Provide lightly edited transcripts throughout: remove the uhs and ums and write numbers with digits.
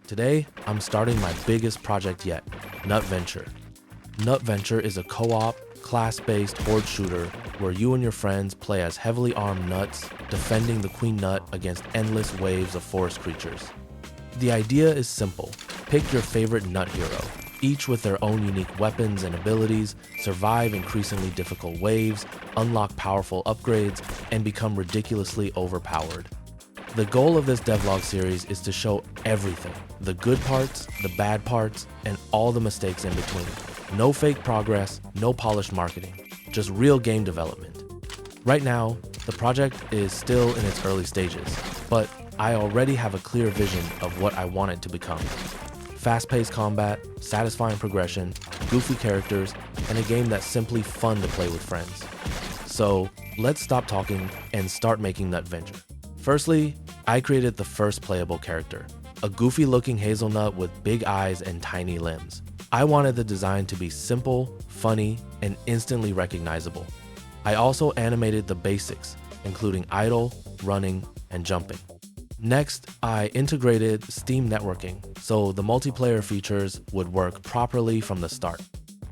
Today, I'm starting my biggest project yet, Nutventure. Nutventure is a co-op, class-based horde shooter where you and your friends play as heavily armed nuts, defending the queen nut against endless waves of forest creatures. The idea is simple. Pick your favorite nut hero, each with their own unique weapons and abilities, survive increasingly difficult waves, unlock powerful upgrades, and become ridiculously overpowered. The goal of this devlog series is to show everything, the good parts, the bad parts, and all the mistakes in between. No fake progress, no polished marketing, just real game development. Right now, the project is still in its early stages, but I already have a clear vision of what I want it to become. Fast-paced combat, satisfying progression, goofy characters, and a game that's simply fun to play with friends. So let's stop talking and start making Nutventure. Firstly, I created the first playable character, a goofy-looking hazelnut with big eyes and tiny limbs. I wanted the design to be simple, funny, and instantly recognizable. I also animated the basics, including idle, running, and jumping. Next, I integrated Steam networking, so the multiplayer features would work properly from the start.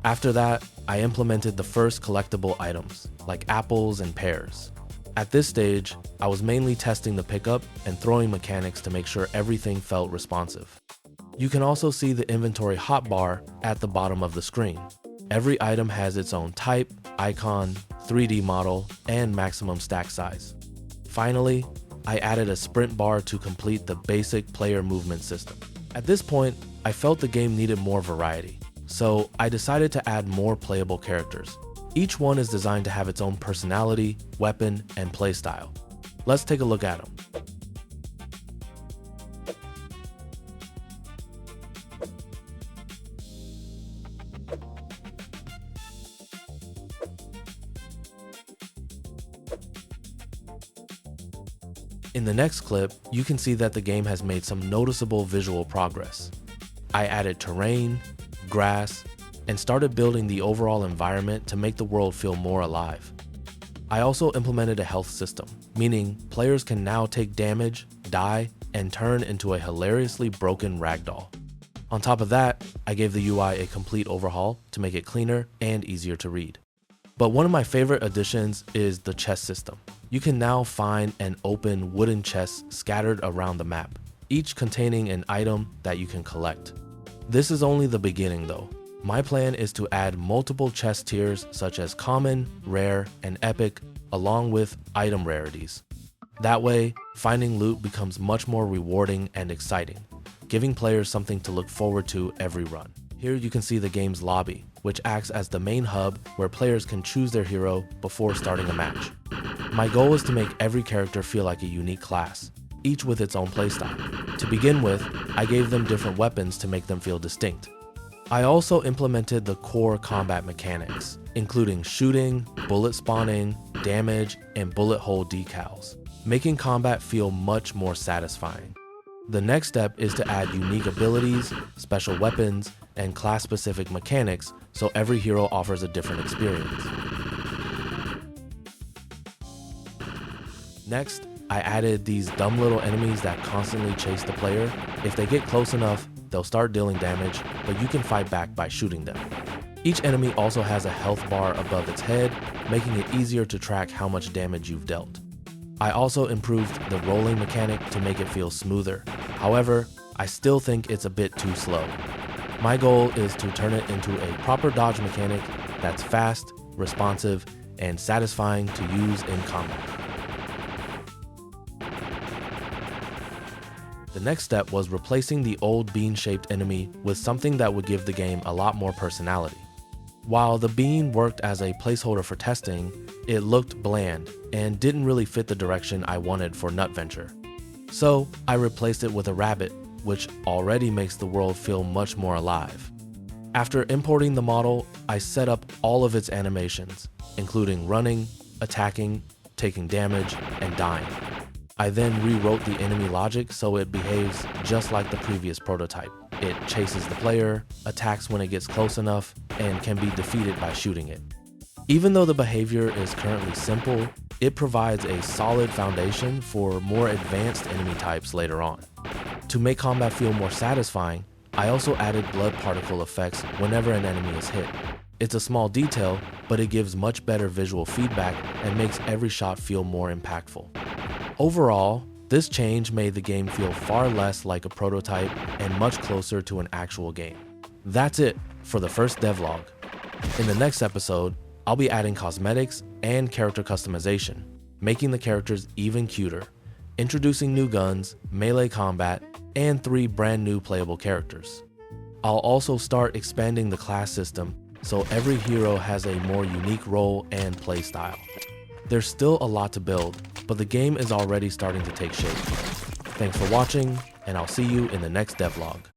After that, I implemented the first collectible items, like apples and pears. At this stage, I was mainly testing the pickup and throwing mechanics to make sure everything felt responsive. You can also see the inventory hotbar at the bottom of the screen. Every item has its own type, icon, 3D model, and maximum stack size. Finally, I added a sprint bar to complete the basic player movement system. At this point, I felt the game needed more variety, so I decided to add more playable characters. Each one is designed to have its own personality, weapon, and playstyle. Let's take a look at them. In the next clip, you can see that the game has made some noticeable visual progress. I added terrain, grass, and started building the overall environment to make the world feel more alive. I also implemented a health system, meaning players can now take damage, die, and turn into a hilariously broken ragdoll. On top of that, I gave the UI a complete overhaul to make it cleaner and easier to read. But one of my favorite additions is the chest system. You can now find and open wooden chests scattered around the map, each containing an item that you can collect. This is only the beginning though. My plan is to add multiple chest tiers such as common, rare, and epic, along with item rarities. That way, finding loot becomes much more rewarding and exciting, giving players something to look forward to every run. Here you can see the game's lobby, which acts as the main hub where players can choose their hero before starting a match. My goal is to make every character feel like a unique class, each with its own playstyle. To begin with, I gave them different weapons to make them feel distinct. I also implemented the core combat mechanics, including shooting, bullet spawning, damage, and bullet hole decals, making combat feel much more satisfying. The next step is to add unique abilities, special weapons, and class-specific mechanics so every hero offers a different experience. Next, I added these dumb little enemies that constantly chase the player. If they get close enough, they'll start dealing damage, but you can fight back by shooting them. Each enemy also has a health bar above its head, making it easier to track how much damage you've dealt. I also improved the rolling mechanic to make it feel smoother. However, I still think it's a bit too slow. My goal is to turn it into a proper dodge mechanic that's fast, responsive, and satisfying to use in combat. The next step was replacing the old bean-shaped enemy with something that would give the game a lot more personality. While the bean worked as a placeholder for testing, it looked bland and didn't really fit the direction I wanted for Nutventure. So I replaced it with a rabbit, which already makes the world feel much more alive. After importing the model, I set up all of its animations, including running, attacking, taking damage, and dying. I then rewrote the enemy logic so it behaves just like the previous prototype. It chases the player, attacks when it gets close enough, and can be defeated by shooting it. Even though the behavior is currently simple, it provides a solid foundation for more advanced enemy types later on. To make combat feel more satisfying, I also added blood particle effects whenever an enemy is hit. It's a small detail, but it gives much better visual feedback and makes every shot feel more impactful. Overall, this change made the game feel far less like a prototype and much closer to an actual game. That's it for the first devlog. In the next episode, I'll be adding cosmetics and character customization, making the characters even cuter, introducing new guns, melee combat, and 3 brand new playable characters. I'll also start expanding the class system so every hero has a more unique role and playstyle. There's still a lot to build, but the game is already starting to take shape. Thanks for watching, and I'll see you in the next devlog.